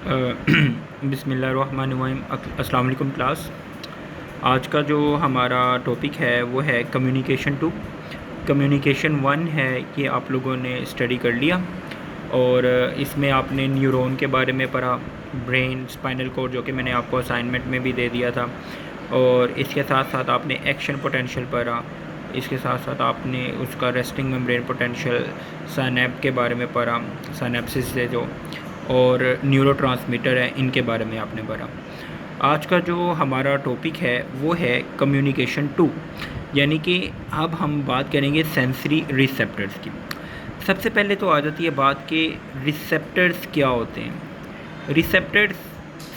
बिस्मिल्लाहिर्रहमानिर्रहीम। अस्सलाम वालेकुम क्लास। आज का जो हमारा टॉपिक है वो है कम्युनिकेशन 2। कम्युनिकेशन 1 है कि आप लोगों ने स्टडी कर लिया और इसमें आपने न्यूरॉन के बारे में पढ़ा, ब्रेन, स्पाइनल कोड, जो कि मैंने आपको असाइनमेंट में भी दे दिया था। और इसके साथ साथ आपने एक्शन पोटेंशियल पढ़ा। इसके साथ साथ आपने उसका रेस्टिंग मेम्ब्रेन पोटेंशियल, साइनेप के बारे में पढ़ा, साइनेप्सिस से जो, और न्यूरोट्रांसमीटर है, इनके बारे में आपने पढ़ा। आज का जो हमारा टॉपिक है वो है कम्युनिकेशन 2, यानी कि अब हम बात करेंगे सेंसरी रिसेप्टर्स की। सबसे पहले तो आ जाती है बात कि रिसेप्टर्स क्या होते हैं। रिसेप्टर्स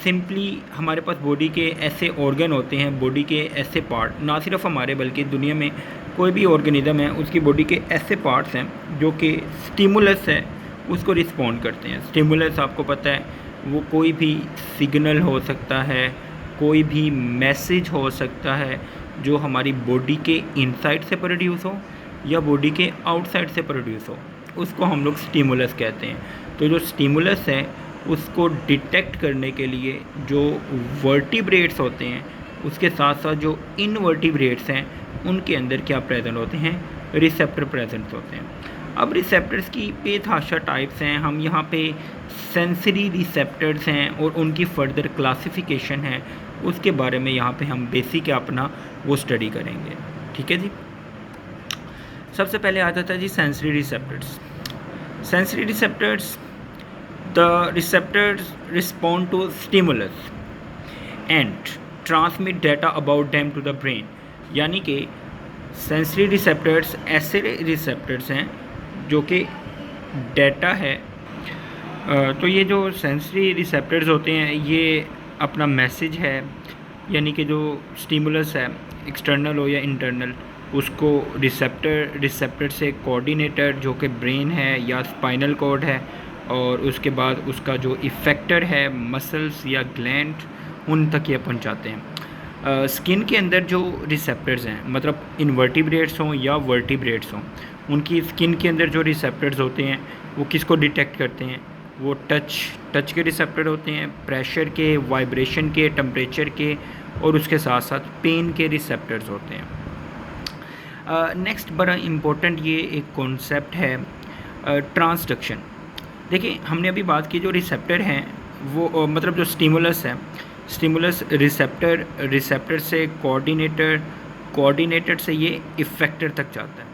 सिंपली हमारे पास बॉडी के ऐसे ऑर्गन होते हैं, बॉडी के ऐसे पार्ट, ना सिर्फ हमारे बल्कि दुनिया में कोई भी ऑर्गेनिज्म है उसकी बॉडी के ऐसे पार्ट्स हैं जो कि स्टिमुलस है उसको रिस्पॉन्ड करते हैं। स्टिमुलस आपको पता है वो कोई भी सिग्नल हो सकता है, कोई भी मैसेज हो सकता है जो हमारी बॉडी के इनसाइड से प्रोड्यूस हो या बॉडी के आउटसाइड से प्रोड्यूस हो, उसको हम लोग स्टिमुलस कहते हैं। तो जो स्टिमुलस है उसको डिटेक्ट करने के लिए जो वर्टिब्रेट्स होते हैं उसके साथ साथ जो इनवर्टिब्रेट्स हैं उनके अंदर क्या प्रेजेंट होते हैं, रिसेप्टर प्रेजेंट होते हैं। अब रिसेप्टर्स की बेतहाशा टाइप्स हैं। हम यहाँ पे सेंसरी रिसेप्टर्स हैं और उनकी फर्दर क्लासिफिकेशन है, उसके बारे में यहाँ पे हम बेसिक अपना वो स्टडी करेंगे। ठीक है जी। सबसे पहले आ जाता है जी sensory receptors. Sensory receptors, the receptors respond to stimulus and transmit data about them to the brain. यानी कि सेंसरी रिसेप्टर्स ऐसे रिसेप्टर्स हैं जो कि डाटा है। तो ये जो सेंसरी रिसेप्टर्स होते हैं ये अपना मैसेज है, यानी कि जो स्टिमुलस है एक्सटर्नल हो या इंटरनल, उसको रिसेप्टर से कोऑर्डिनेटर जो कि ब्रेन है या स्पाइनल कॉर्ड है, और उसके बाद उसका जो इफ़ेक्टर है मसल्स या ग्लैंड, उन तक ये पहुंचाते हैं। स्किन के अंदर जो रिसेप्टर्स हैं, मतलब इनवर्टिब्रेट्स हों या वर्टिब्रेट्स हों, उनकी स्किन के अंदर जो रिसेप्टर्स होते हैं वो किसको डिटेक्ट करते हैं, वो टच के रिसेप्टर होते हैं, प्रेशर के, वाइब्रेशन के, टेम्परेचर के, और उसके साथ साथ पेन के रिसेप्टर्स होते हैं। नेक्स्ट बड़ा इम्पोर्टेंट ये एक कॉन्सेप्ट है ट्रांसडक्शन। देखिए हमने अभी बात की जो रिसेप्टर हैं वो मतलब जो स्टिमुलस है, स्टिमुलस रिसेप्टर से कोऑर्डिनेटर से ये इफ़ेक्टर तक जाता है।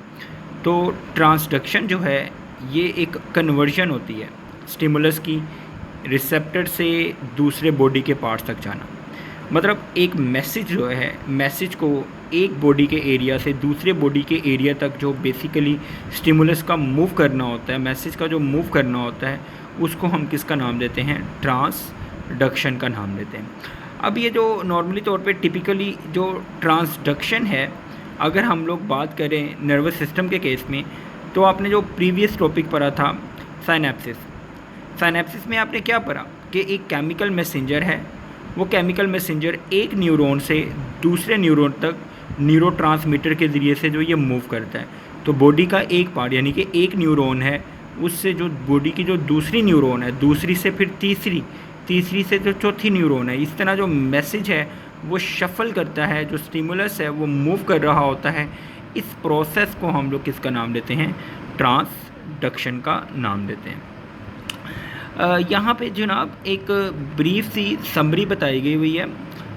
तो ट्रांसडक्शन जो है ये एक कन्वर्जन होती है स्टिमुलस की, रिसेप्टर से दूसरे बॉडी के पार्ट्स तक जाना। मतलब एक मैसेज जो है, मैसेज को एक बॉडी के एरिया से दूसरे बॉडी के एरिया तक जो बेसिकली स्टिमुलस का मूव करना होता है, मैसेज का जो मूव करना होता है, उसको हम किसका नाम देते हैं, ट्रांसडक्शन का नाम देते हैं। अब ये जो नॉर्मली तौर पे टिपिकली जो ट्रांसडक्शन है, अगर हम लोग बात करें नर्वस सिस्टम के केस में, तो आपने जो प्रीवियस टॉपिक पढ़ा था साइनेप्सिस में आपने क्या पढ़ा कि एक केमिकल मैसेंजर है, वो केमिकल मैसेंजर एक न्यूरॉन से दूसरे न्यूरॉन तक न्यूरोट्रांसमीटर के ज़रिए से जो ये मूव करता है। तो बॉडी का एक पार्ट, यानी कि एक न्यूरॉन है, उससे जो बॉडी की जो दूसरी न्यूरॉन है, दूसरी से फिर तीसरी से जो चौथी न्यूरॉन है, इस तरह जो मैसेज है वो शफल करता है, जो स्टिमुलस है वो मूव कर रहा होता है। इस प्रोसेस को हम लोग किसका नाम देते हैं, ट्रांसडक्शन का नाम देते हैं। यहाँ पे जनाब एक ब्रीफ सी समरी बताई गई हुई है,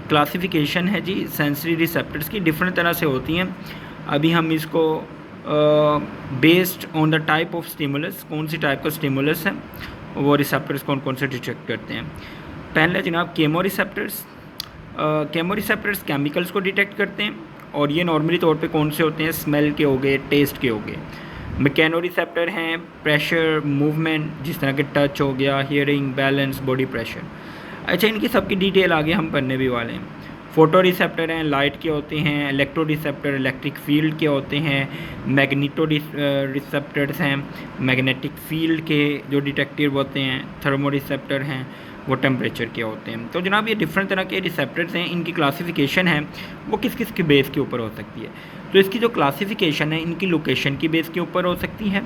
क्लासिफिकेशन है जी सेंसरी रिसेप्टर्स की, डिफरेंट तरह से होती हैं। अभी हम इसको based on the type of stimulus, कौन सी टाइप का स्टिमुलस है वो रिसेप्टर्स कौन कौन से डिटेक्ट करते हैं। पहले जनाब केमो रिसेप्टर्स केमिकल्स को डिटेक्ट करते हैं, और ये नॉर्मली तौर पे कौन से होते हैं, स्मेल के हो गए, टेस्ट के हो गए। मैकेनो रिसेप्टर हैं प्रेशर, मूवमेंट, जिस तरह के टच हो गया, हियरिंग, बैलेंस, बॉडी प्रेशर। अच्छा, इनकी सबकी डिटेल आगे हम पढ़ने भी वाले हैं। फोटो रिसेप्टर हैं, लाइट के होते हैं। इलेक्ट्रो रिसेप्टर इलेक्ट्रिक फील्ड के होते हैं। मैग्नेटो रिसेप्टर्स हैं, मैग्नेटिक फील्ड के जो डिटेक्टिव होते हैं। थर्मो रिसेप्टर हैं, वो टेम्परेचर के होते हैं। तो जनाब ये डिफरेंट तरह के रिसेप्टर्स हैं, इनकी क्लासिफिकेशन है वो किस किस के बेस के ऊपर हो सकती है। तो इसकी जो क्लासिफिकेशन है इनकी लोकेशन की बेस के ऊपर हो सकती है,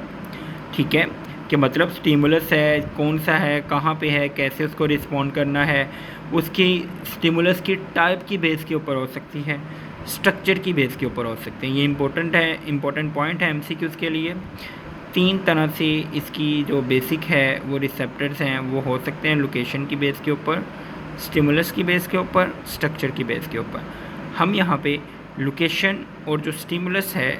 ठीक है। कि मतलब स्टिमुलस है कौन सा है, कहाँ पे है, कैसे उसको रिस्पॉन्ड करना है, उसकी स्टिमुलस की टाइप की बेस के ऊपर हो सकती है, स्ट्रक्चर की बेस के ऊपर हो सकते हैं। ये इम्पोर्टेंट पॉइंट है एमसीक्यूज़ के लिए। 3 तरह से इसकी जो बेसिक है वो रिसेप्टर्स हैं वो हो सकते हैं, लोकेशन की बेस के ऊपर, स्टिमुलस की बेस के ऊपर, स्ट्रक्चर की बेस के ऊपर। हम यहाँ पे लोकेशन और जो स्टिमुलस है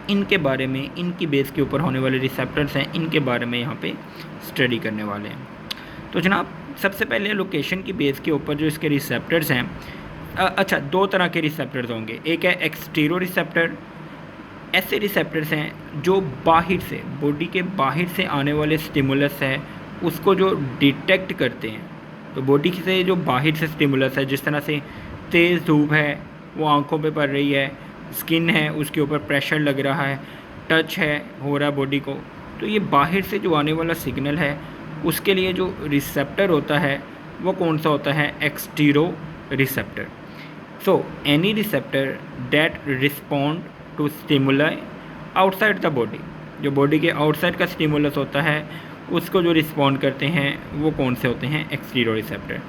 इनके बारे में, इनकी बेस के ऊपर होने वाले रिसेप्टर्स हैं, इनके बारे में यहाँ पे स्टडी करने वाले हैं। तो जनाब सबसे पहले लोकेशन की बेस के ऊपर जो इसके रिसेप्टर्स हैं, अच्छा 2 तरह के रिसेप्टर्स होंगे। एक है एक्सटीरो रिसेप्टर। ऐसे रिसेप्टर्स हैं जो बाहर से, बॉडी के बाहर से आने वाले स्टिमुलस है उसको जो डिटेक्ट करते हैं। तो बॉडी से जो बाहर से स्टिमुलस है, जिस तरह से तेज़ धूप है वो आंखों पे पड़ रही है, स्किन है उसके ऊपर प्रेशर लग रहा है, टच है हो रहा है बॉडी को, तो ये बाहर से जो आने वाला सिग्नल है उसके लिए जो रिसेप्टर होता है वो कौन सा होता है, extero receptor. So any receptor that respond to stimuli outside the body, जो बॉडी के आउटसाइड का स्टिमुलस होता है उसको जो रिस्पॉन्ड करते हैं वो कौन से होते हैं, एक्सटीरो रिसेप्टर।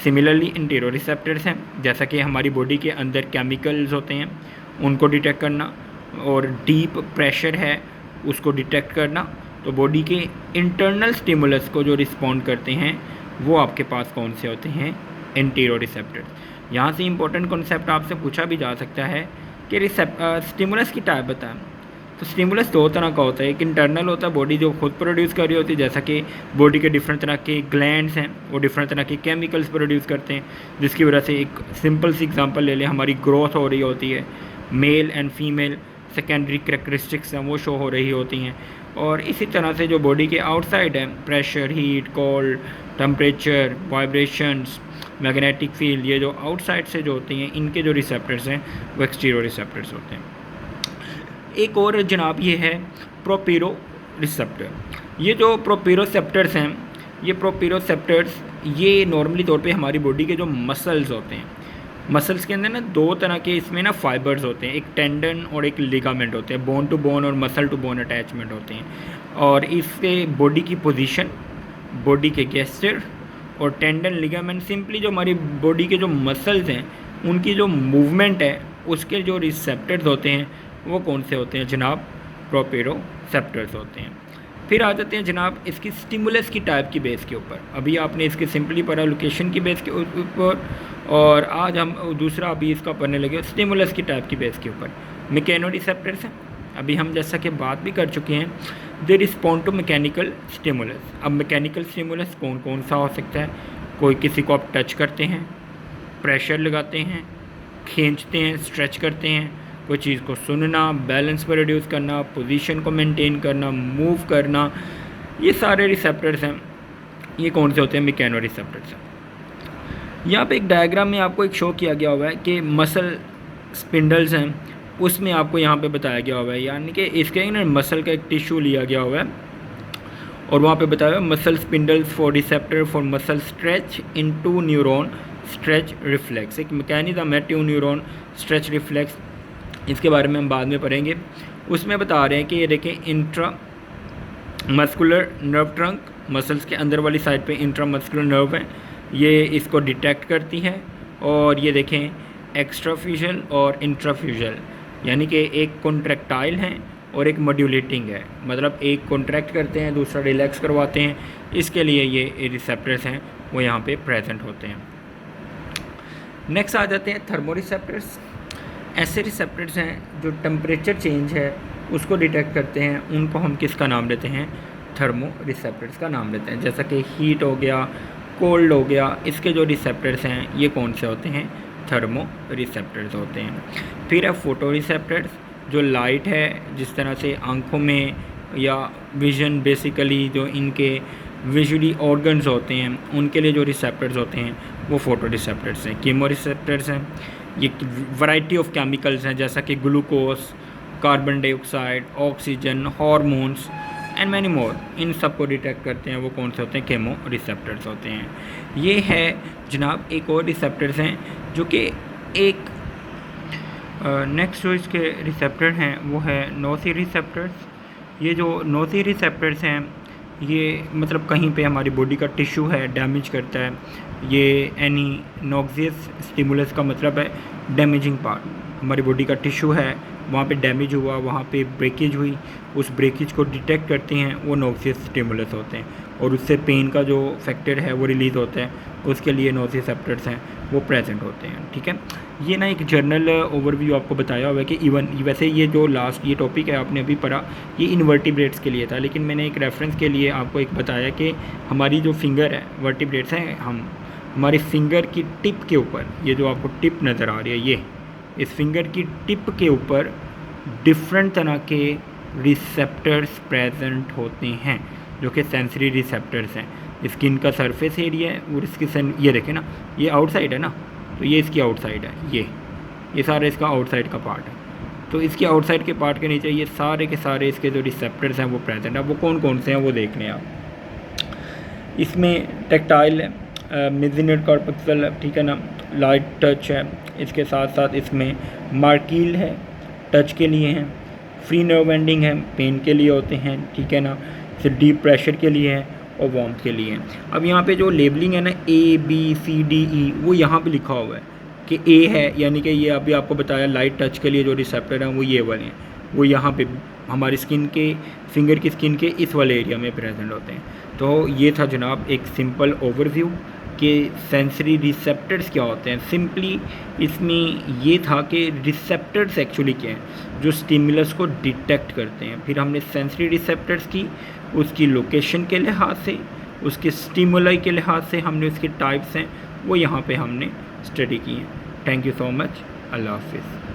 सिमिलरली इंटीरो रिसेप्टर्स हैं, जैसा कि हमारी बॉडी के अंदर केमिकल्स होते हैं उनको डिटेक्ट करना, और डीप प्रेशर है उसको डिटेक्ट करना। तो बॉडी के इंटरनल स्टिमुलस को जो रिस्पॉन्ड करते हैं वो आपके पास कौन से होते हैं, एंटीरो रिसेप्टर्स। यहाँ से इंपॉर्टेंट कॉन्सेप्ट आपसे पूछा भी जा सकता है कि स्टिमुलस की टाइप बताएं। तो स्टिमुलस 2 तरह का होता है। एक इंटरनल होता है, बॉडी जो खुद प्रोड्यूस कर रही होती है, जैसा कि बॉडी के डिफरेंट तरह के ग्लैंड्स हैं वो डिफरेंट तरह के केमिकल्स प्रोड्यूस करते हैं, जिसकी वजह से एक सिंपल सी एग्जांपल ले लें, हमारी ग्रोथ हो रही होती है, male and female secondary characteristics हैं वो शो हो रही होती हैं। और इसी तरह से जो बॉडी के आउटसाइड है, pressure, heat, cold, temperature, vibrations, magnetic field, ये जो आउटसाइड से जो होती हैं इनके जो रिसेप्टर्स हैं वो एक्सटीरो रिसेप्टर्स होते हैं। एक और जनाब ये है प्रोपीरो रिसेप्टर। ये जो प्रोपीरोसेप्टर्स हैं, ये प्रोपीरोसेप्टर्स ये नॉर्मली तौर पे हमारी बॉडी के जो मसल्स होते हैं, मसल्स के अंदर ना 2 तरह के इसमें ना फाइबर्स होते हैं, एक टेंडन और एक लिगामेंट होते हैं, बोन टू बोन और मसल टू बोन अटैचमेंट होते हैं। और इसके बॉडी की पोजीशन, बॉडी के गेस्चर और टेंडन लिगामेंट सिंपली जो हमारी बॉडी के जो मसल्स हैं उनकी जो मूवमेंट है उसके जो रिसेप्टर्स होते हैं वो कौन से होते हैं जनाब, प्रोपीरोसेप्टर्स होते हैं। फिर आ जाते हैं जनाब इसकी स्टिमुलस की टाइप की बेस के ऊपर। अभी आपने इसके सिंपली पढ़ा लोकेशन की बेस के ऊपर, और आज हम दूसरा अभी इसका पढ़ने लगे स्टिमुलस की टाइप की बेस के ऊपर। मैकेनो रिसेप्टर्स हैं, अभी हम जैसा कि बात भी कर चुके हैं, they respond to mechanical stimulus. अब मैकेनिकल स्टिमुलस कौन कौन सा हो सकता है, कोई किसी को आप टच करते हैं, प्रेशर लगाते हैं, खींचते हैं, स्ट्रेच करते हैं, कोई चीज़ को सुनना, बैलेंस पर रिड्यूस करना, पोजीशन को मेंटेन करना, मूव करना, ये सारे रिसेप्टर्स हैं, ये कौन से होते हैं, मैकेनो रिसेप्टर्स हैं। यहाँ पे एक डायग्राम में आपको एक शो किया गया हुआ है कि मसल स्पिंडल्स हैं, उसमें आपको यहाँ पे बताया गया हुआ है, यानी कि इसके ना मसल का एक टिश्यू लिया गया हुआ है और वहाँ पे बताया हुआ है muscle spindles for receptor for muscle stretch into neuron stretch reflex. एक मैकेनिज्म है ट्यू न्यूरॉन स्ट्रेच रिफ्लेक्स, इसके बारे में हम बाद में पढ़ेंगे। उसमें बता रहे हैं कि ये देखें intra muscular nerve trunk, muscles के अंदर वाली साइड पे इंट्रा मस्कुलर नर्व है, ये इसको डिटेक्ट करती है। और ये देखें एक्स्ट्राफ्यूजल और इंट्राफ्यूजल, यानी कि एक कॉन्ट्रैक्टाइल है और एक मॉड्यूलेटिंग है, मतलब एक कॉन्ट्रैक्ट करते हैं दूसरा रिलैक्स करवाते हैं, इसके लिए ये रिसेप्टर्स हैं वो यहाँ पे प्रेजेंट होते हैं। नेक्स्ट आ जाते हैं थर्मो रिसेप्टर्स। ऐसे रिसेप्टर्स हैं जो टेम्परेचर चेंज है उसको डिटेक्ट करते हैं, उनको हम किसका नाम लेते हैं, थर्मो रिसेप्टर्स का नाम लेते हैं। जैसा कि हीट हो गया, कोल्ड हो गया, इसके जो रिसेप्टर्स हैं ये कौन से होते हैं, थर्मो रिसेप्टर्स होते हैं। फिर है फोटो रिसेप्टर्स, जो लाइट है जिस तरह से आँखों में या विजन, बेसिकली जो इनके विजुअली ऑर्गन्स होते हैं उनके लिए जो रिसेप्टर्स होते हैं वो फोटो रिसेप्टर्स हैं। कीमो रिसेप्टर्स हैं, ये वैरायटी ऑफ केमिकल्स हैं जैसा कि glucose, carbon dioxide, oxygen, hormones and many more, इन सब को डिटेक्ट करते हैं वो कौन से होते हैं, केमो रिसेप्टर्स होते हैं। ये है जनाब एक और रिसेप्टर्स हैं जो कि एक नेक्स्ट जो इसके रिसेप्टर हैं वो है नोसी रिसेप्टर्स। ये जो नोसी रिसेप्टर्स हैं ये मतलब कहीं पे हमारी बॉडी का टिश्यू है डैमेज करता है। ये एनी नॉक्सियस स्टिमुलस का मतलब है डैमेजिंग पार्ट, हमारी बॉडी का टिश्यू है वहाँ पे डैमेज हुआ, वहाँ पे ब्रेकेज हुई, उस ब्रेकेज को डिटेक्ट करते हैं वो नॉक्सियस स्टिमुलस होते हैं और उससे पेन का जो फैक्टर है वो रिलीज़ होता है, उसके लिए नोसिसेप्टर्स हैं वो प्रेजेंट होते हैं। ठीक है, ये ना एक जर्नल ओवरव्यू आपको बताया हुआ है कि इवन वैसे ये जो लास्ट ये टॉपिक है आपने अभी पढ़ा ये इनवर्टिब्रेट्स के लिए था, लेकिन मैंने एक रेफरेंस के लिए आपको एक बताया कि हमारी जो फिंगर है वर्टिब्रेट्स हैं, हमारी फिंगर की टिप के ऊपर, ये जो आपको टिप नज़र आ रही है ये इस फिंगर की टिप के ऊपर डिफरेंट तरह के रिसेप्टर्स प्रेजेंट होते हैं जो कि सेंसरी रिसेप्टर्स हैं। स्किन का सरफेस एरिया है और इसकी ये देखें ना, ये आउटसाइड है ना, तो ये इसकी आउटसाइड है, ये सारा इसका आउटसाइड का पार्ट है। तो इसके आउटसाइड के पार्ट के नीचे ये सारे के सारे इसके जो रिसेप्टर्स हैं वो प्रेजेंट है। वो कौन कौन से हैं वो देख लें आप। इसमें टेक्टाइल है, मेजिनर कॉर्पक्सल है, ठीक है ना, लाइट टच है, इसके साथ साथ इसमें मार्कील है, टच के लिए हैं, फ्री नर्व एंडिंग है, पेन के लिए होते हैं, ठीक है ना, फिर डीप प्रेशर के लिए है और वार्मथ के लिए है। अब यहाँ पे जो लेबलिंग है ना ABCDE वो यहाँ पे लिखा हुआ है कि A है, यानी कि ये अभी आपको बताया लाइट टच के लिए जो रिसेप्टर हैं वो ये वाले हैं, वो यहाँ पे हमारी स्किन के फिंगर की स्किन के इस वाले एरिया में प्रेजेंट होते हैं। तो ये था जनाब एक सिंपल ओवरव्यू कि सेंसरी रिसेप्टर्स क्या होते हैं। सिंपली इसमें ये था कि रिसेप्टर्स एक्चुअली क्या हैं जो स्टिमुलस को डिटेक्ट करते हैं। फिर हमने सेंसरी रिसेप्टर्स की उसकी लोकेशन के लिहाज से, उसके स्टिमुलाई के लिहाज से हमने उसके टाइप्स हैं वो यहाँ पे हमने स्टडी की हैं। थैंक यू सो मच, अल्लाह हाफिज़।